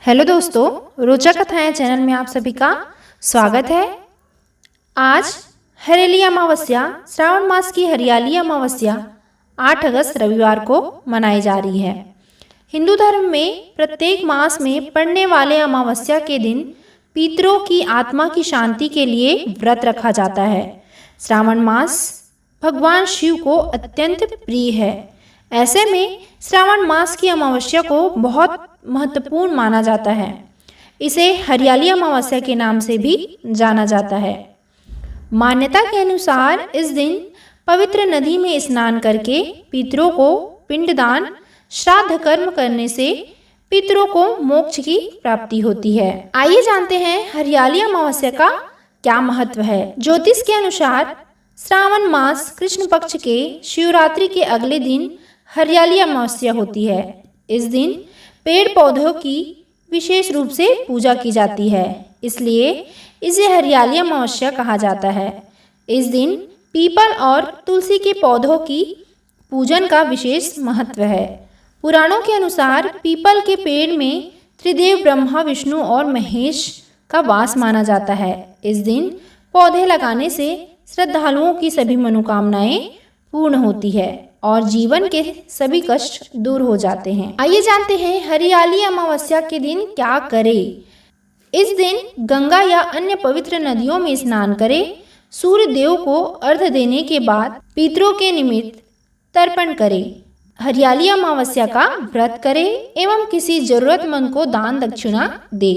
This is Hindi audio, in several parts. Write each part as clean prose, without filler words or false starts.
हेलो दोस्तों, रोचक कथाएं चैनल में आप सभी का स्वागत है। आज हरियाली अमावस्या, श्रावण मास की हरियाली अमावस्या 8 अगस्त रविवार को मनाई जा रही है। हिंदू धर्म में प्रत्येक मास में पड़ने वाले अमावस्या के दिन पितरों की आत्मा की शांति के लिए व्रत रखा जाता है। श्रावण मास भगवान शिव को अत्यंत प्रिय है। ऐसे में श्रावण मास की अमावस्या को बहुत महत्वपूर्ण माना जाता है। इसे हरियाली अमावस्या के नाम से भी जाना जाता है। मान्यता के अनुसार इस दिन पवित्र नदी में स्नान करके पितरों को पिंडदान, श्राद्ध कर्म करने से पितरों को मोक्ष की प्राप्ति होती है। आइए जानते हैं हरियाली अमावस्या का क्या महत्व है। ज्योतिष के अनुसार श्रावण मास कृष्ण पक्ष के शिवरात्रि के अगले दिन हरियाली अमावस्या होती है। इस दिन पेड़ पौधों की विशेष रूप से पूजा की जाती है, इसलिए इसे हरियाली अमावस्या कहा जाता है। इस दिन पीपल और तुलसी के पौधों की पूजन का विशेष महत्व है। पुराणों के अनुसार पीपल के पेड़ में त्रिदेव ब्रह्मा, विष्णु और महेश का वास माना जाता है। इस दिन पौधे लगाने से श्रद्धालुओं की सभी मनोकामनाएं पूर्ण होती है और जीवन के सभी कष्ट दूर हो जाते हैं। आइए जानते हैं हरियाली अमावस्या के दिन क्या करें। इस दिन गंगा या अन्य पवित्र नदियों में स्नान करें। सूर्य देव को अर्घ्य देने के बाद पितरों के निमित्त तर्पण करें। हरियाली अमावस्या का व्रत करें एवं किसी जरूरतमंद को दान दक्षिणा दे।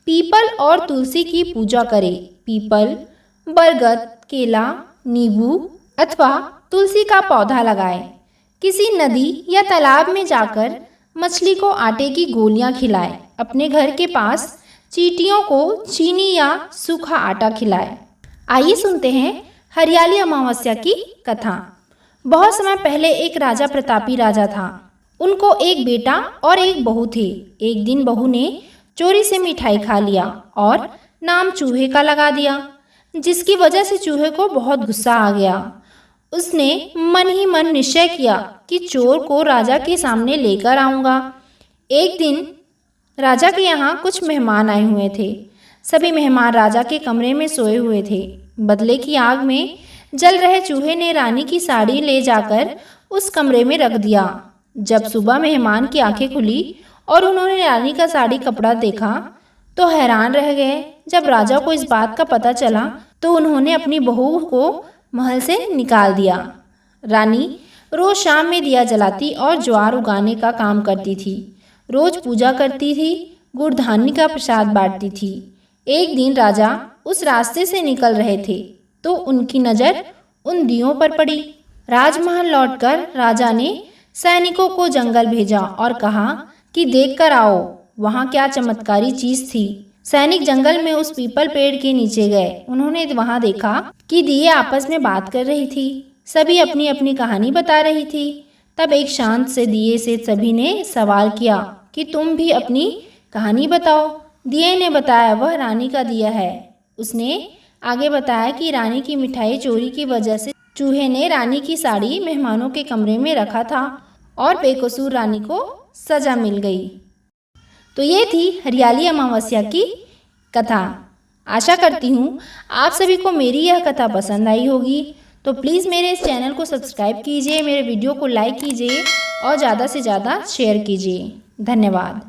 पीपल और तुलसी की पूजा करें। पीपल, बरगद, केला, नींबू अथवा तुलसी का पौधा लगाएं। किसी नदी या तालाब में जाकर मछली को आटे की गोलियां खिलाएं। अपने घर के पास चींटियों को चीनी या सूखा आटा खिलाएं। आइए सुनते हैं हरियाली अमावस्या की कथा। बहुत समय पहले एक राजा प्रतापी राजा था। उनको एक बेटा और एक बहू थे। एक दिन बहू ने चोरी से मिठाई खा लिया और नाम चूहे का लगा दिया, जिसकी वजह से चूहे को बहुत गुस्सा आ गया। उसने मन ही मन निश्चय किया कि चोर को राजा के सामने लेकर आऊंगा। एक दिन राजा के यहाँ कुछ मेहमान आए हुए थे। सभी मेहमान राजा के कमरे में सोए हुए थे। बदले की आग में जल रहे चूहे ने रानी की साड़ी ले जाकर उस कमरे में रख दिया। जब सुबह मेहमान की आंखें खुली और उन्होंने रानी का साड़ी कपड़ा देखा तो हैरान रह गए। जब राजा को इस बात का पता चला तो उन्होंने अपनी बहू को महल से निकाल दिया। रानी रोज शाम में दिया जलाती और ज्वार उगाने का काम करती थी। रोज पूजा करती थी, गुड़ धान्य का प्रसाद बांटती थी। एक दिन राजा उस रास्ते से निकल रहे थे तो उनकी नज़र उन दियों पर पड़ी। राजमहल लौटकर राजा ने सैनिकों को जंगल भेजा और कहा कि देख कर आओ वहाँ क्या चमत्कारी चीज थी। सैनिक जंगल में उस पीपल पेड़ के नीचे गए। उन्होंने वहां देखा कि दिए आपस में बात कर रही थी। सभी अपनी अपनी कहानी बता रही थी। तब एक शांत से दिए से सभी ने सवाल किया कि तुम भी अपनी कहानी बताओ। दिए ने बताया वह रानी का दिया है। उसने आगे बताया कि रानी की मिठाई चोरी की वजह से चूहे ने रानी की साड़ी मेहमानों के कमरे में रखा था और बेकसूर रानी को सजा मिल गई। तो ये थी हरियाली अमावस्या की कथा। आशा करती हूँ आप सभी को मेरी यह कथा पसंद आई होगी। तो प्लीज़ मेरे इस चैनल को सब्सक्राइब कीजिए, मेरे वीडियो को लाइक कीजिए और ज़्यादा से ज़्यादा शेयर कीजिए। धन्यवाद।